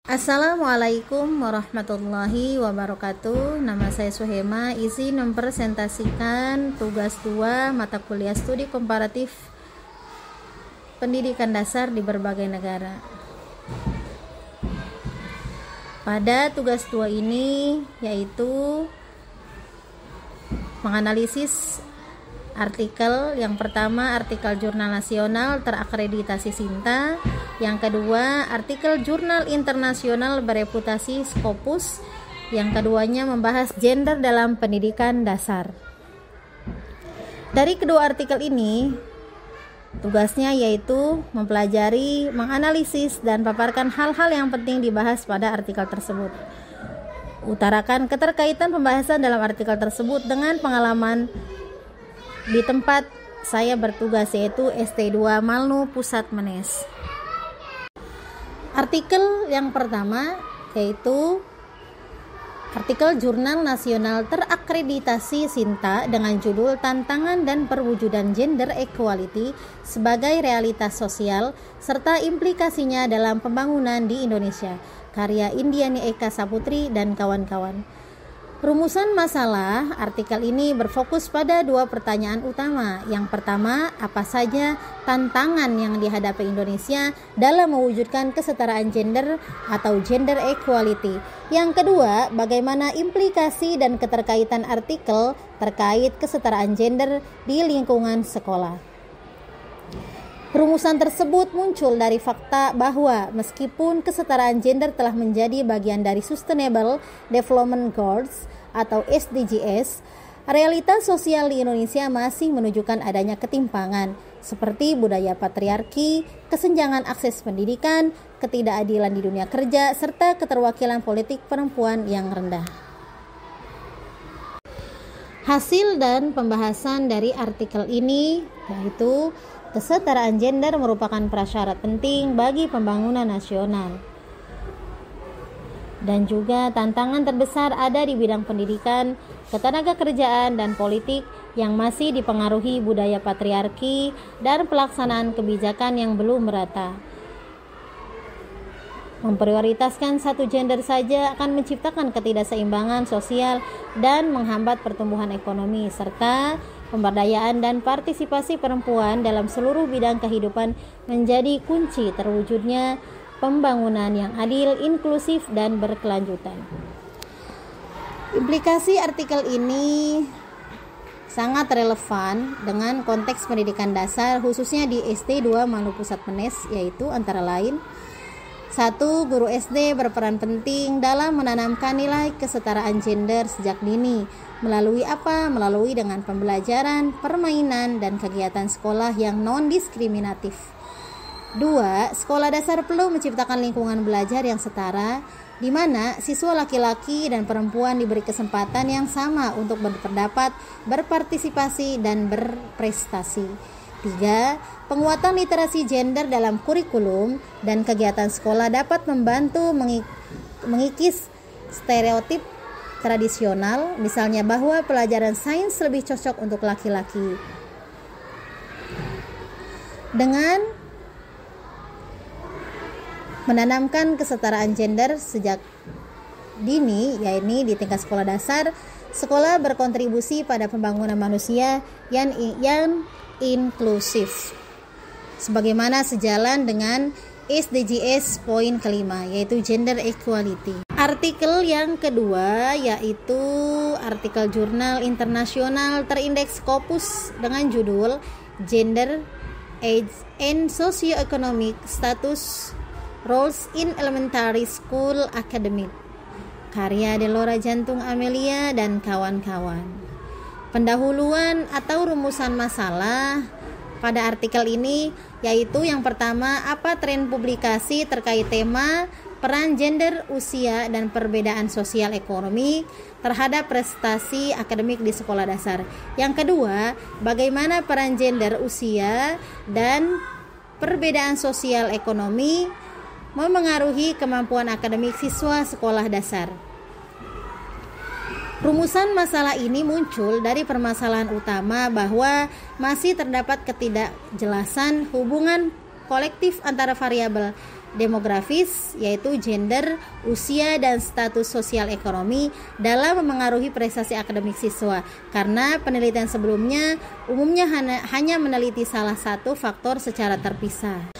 Assalamualaikum warahmatullahi wabarakatuh. Nama saya Suhema. Izin mempresentasikan tugas 2 mata kuliah studi komparatif pendidikan dasar di berbagai negara. Pada tugas 2 ini yaitu menganalisis artikel. Yang pertama, artikel jurnal nasional terakreditasi Sinta. Yang kedua, artikel jurnal internasional bereputasi Scopus. Yang keduanya membahas gender dalam pendidikan dasar. Dari kedua artikel ini, tugasnya yaitu mempelajari, menganalisis, dan paparkan hal-hal yang penting dibahas pada artikel tersebut. Utarakan keterkaitan pembahasan dalam artikel tersebut dengan pengalaman di tempat saya bertugas, yaitu ST2 Malnu Pusat Menes. Artikel yang pertama yaitu artikel jurnal nasional terakreditasi Sinta dengan judul Tantangan dan Perwujudan Gender Equality sebagai Realitas Sosial serta Implikasinya dalam Pembangunan di Indonesia, karya Indiani Eka Saputri dan kawan-kawan. Rumusan masalah artikel ini berfokus pada 2 pertanyaan utama. Yang pertama, apa saja tantangan yang dihadapi Indonesia dalam mewujudkan kesetaraan gender atau gender equality. Yang kedua, bagaimana implikasi dan keterkaitan artikel terkait kesetaraan gender di lingkungan sekolah. Rumusan tersebut muncul dari fakta bahwa meskipun kesetaraan gender telah menjadi bagian dari Sustainable Development Goals atau SDGs, realitas sosial di Indonesia masih menunjukkan adanya ketimpangan seperti budaya patriarki, kesenjangan akses pendidikan, ketidakadilan di dunia kerja, serta keterwakilan politik perempuan yang rendah. Hasil dan pembahasan dari artikel ini yaitu kesetaraan gender merupakan prasyarat penting bagi pembangunan nasional. Dan juga tantangan terbesar ada di bidang pendidikan, ketenagakerjaan, dan politik yang masih dipengaruhi budaya patriarki dan pelaksanaan kebijakan yang belum merata. Memprioritaskan satu gender saja akan menciptakan ketidakseimbangan sosial dan menghambat pertumbuhan ekonomi, serta pemberdayaan dan partisipasi perempuan dalam seluruh bidang kehidupan menjadi kunci terwujudnya pembangunan yang adil, inklusif, dan berkelanjutan. Implikasi artikel ini sangat relevan dengan konteks pendidikan dasar, khususnya di ST2 Malnu Pusat Menes, yaitu antara lain: 1. Guru SD berperan penting dalam menanamkan nilai kesetaraan gender sejak dini. Melalui apa? Melalui dengan pembelajaran, permainan, dan kegiatan sekolah yang non-diskriminatif. 2. Sekolah dasar perlu menciptakan lingkungan belajar yang setara, di mana siswa laki-laki dan perempuan diberi kesempatan yang sama untuk berpendapat, berpartisipasi, dan berprestasi. 3. Penguatan literasi gender dalam kurikulum dan kegiatan sekolah dapat membantu mengikis stereotip tradisional, misalnya bahwa pelajaran sains lebih cocok untuk laki-laki. Dengan menanamkan kesetaraan gender sejak dini, yaitu di tingkat sekolah dasar, sekolah berkontribusi pada pembangunan manusia yang inklusif, sebagaimana sejalan dengan SDGs poin kelima, yaitu gender equality. Artikel yang kedua yaitu artikel jurnal internasional terindeks Scopus dengan judul Gender, Age, and Socioeconomic Status Roles in Elementary School Academic, karya Delora Jantung Amelia dan kawan-kawan. Pendahuluan atau rumusan masalah pada artikel ini yaitu yang pertama, apa tren publikasi terkait tema peran gender, usia, dan perbedaan sosial ekonomi terhadap prestasi akademik di sekolah dasar. Yang kedua, bagaimana peran gender, usia, dan perbedaan sosial ekonomi memengaruhi kemampuan akademik siswa sekolah dasar. Rumusan masalah ini muncul dari permasalahan utama bahwa masih terdapat ketidakjelasan hubungan kolektif antara variabel demografis, yaitu gender, usia, dan status sosial ekonomi dalam memengaruhi prestasi akademik siswa, karena penelitian sebelumnya umumnya hanya meneliti salah satu faktor secara terpisah.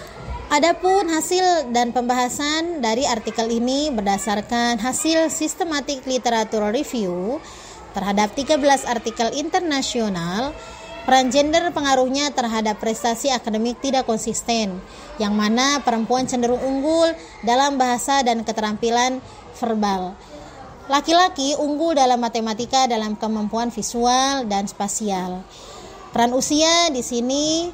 Adapun hasil dan pembahasan dari artikel ini berdasarkan hasil Systematic Literature Review terhadap 13 artikel internasional. Peran gender pengaruhnya terhadap prestasi akademik tidak konsisten, yang mana perempuan cenderung unggul dalam bahasa dan keterampilan verbal. Laki-laki unggul dalam matematika, dalam kemampuan visual dan spasial. Peran usia di sini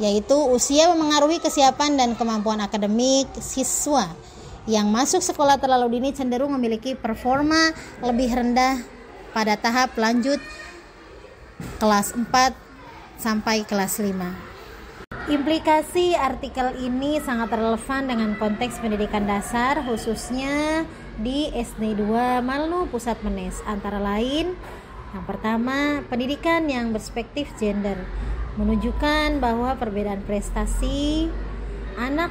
yaitu usia memengaruhi kesiapan dan kemampuan akademik siswa. Yang masuk sekolah terlalu dini cenderung memiliki performa lebih rendah pada tahap lanjut kelas 4 sampai kelas 5. Implikasi artikel ini sangat relevan dengan konteks pendidikan dasar, khususnya di SD 2 Malnu Pusat Menes. Antara lain, yang pertama, pendidikan yang berspektif gender menunjukkan bahwa perbedaan prestasi anak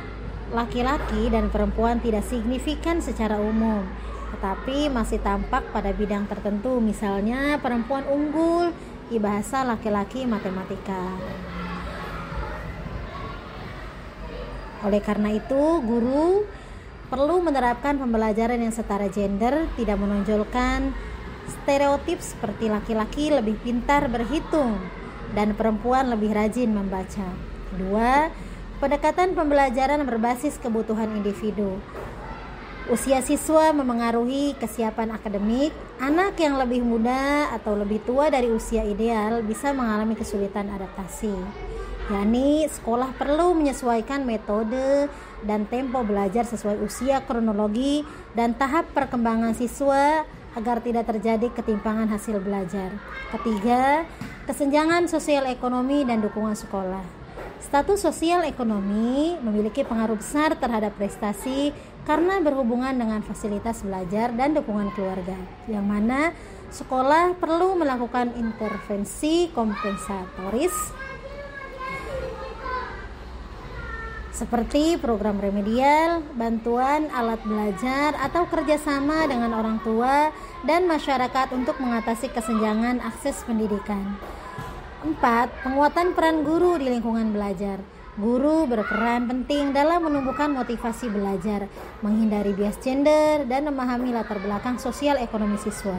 laki-laki dan perempuan tidak signifikan secara umum, tetapi masih tampak pada bidang tertentu, misalnya perempuan unggul di bahasa, laki-laki matematika. Oleh karena itu, guru perlu menerapkan pembelajaran yang setara gender, tidak menonjolkan stereotip seperti laki-laki lebih pintar berhitung dan perempuan lebih rajin membaca. Kedua, pendekatan pembelajaran berbasis kebutuhan individu. Usia siswa memengaruhi kesiapan akademik. Anak yang lebih muda atau lebih tua dari usia ideal bisa mengalami kesulitan adaptasi. yakni sekolah perlu menyesuaikan metode dan tempo belajar sesuai usia, kronologi, dan tahap perkembangan siswa agar tidak terjadi ketimpangan hasil belajar. Ketiga, kesenjangan sosial ekonomi dan dukungan sekolah. Status sosial ekonomi memiliki pengaruh besar terhadap prestasi karena berhubungan dengan fasilitas belajar dan dukungan keluarga, yang mana sekolah perlu melakukan intervensi kompensatoris seperti program remedial, bantuan alat belajar, atau kerjasama dengan orang tua dan masyarakat untuk mengatasi kesenjangan akses pendidikan. 4. Penguatan peran guru di lingkungan belajar. Guru berperan penting dalam menumbuhkan motivasi belajar, menghindari bias gender, dan memahami latar belakang sosial ekonomi siswa.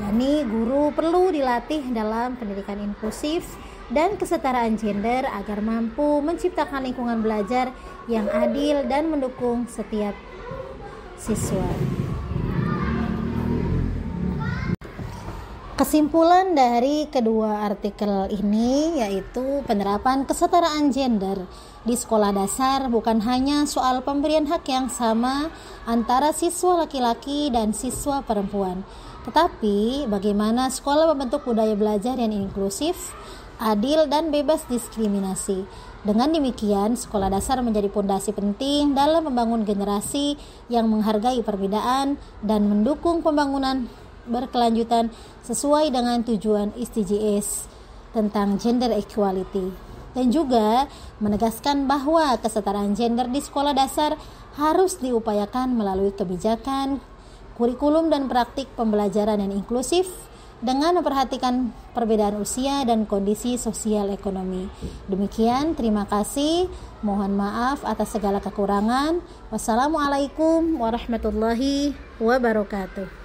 yakni guru perlu dilatih dalam pendidikan inklusif dan kesetaraan gender agar mampu menciptakan lingkungan belajar yang adil dan mendukung setiap siswa. Kesimpulan dari kedua artikel ini yaitu penerapan kesetaraan gender di sekolah dasar bukan hanya soal pemberian hak yang sama antara siswa laki-laki dan siswa perempuan, tetapi bagaimana sekolah membentuk budaya belajar yang inklusif, adil, dan bebas diskriminasi. Dengan demikian, sekolah dasar menjadi pondasi penting dalam membangun generasi yang menghargai perbedaan dan mendukung pembangunan berkelanjutan sesuai dengan tujuan SDGs tentang gender equality, dan juga menegaskan bahwa kesetaraan gender di sekolah dasar harus diupayakan melalui kebijakan, kurikulum, dan praktik pembelajaran yang inklusif dengan memperhatikan perbedaan usia dan kondisi sosial ekonomi. Demikian, terima kasih. Mohon maaf atas segala kekurangan. Wassalamualaikum warahmatullahi wabarakatuh.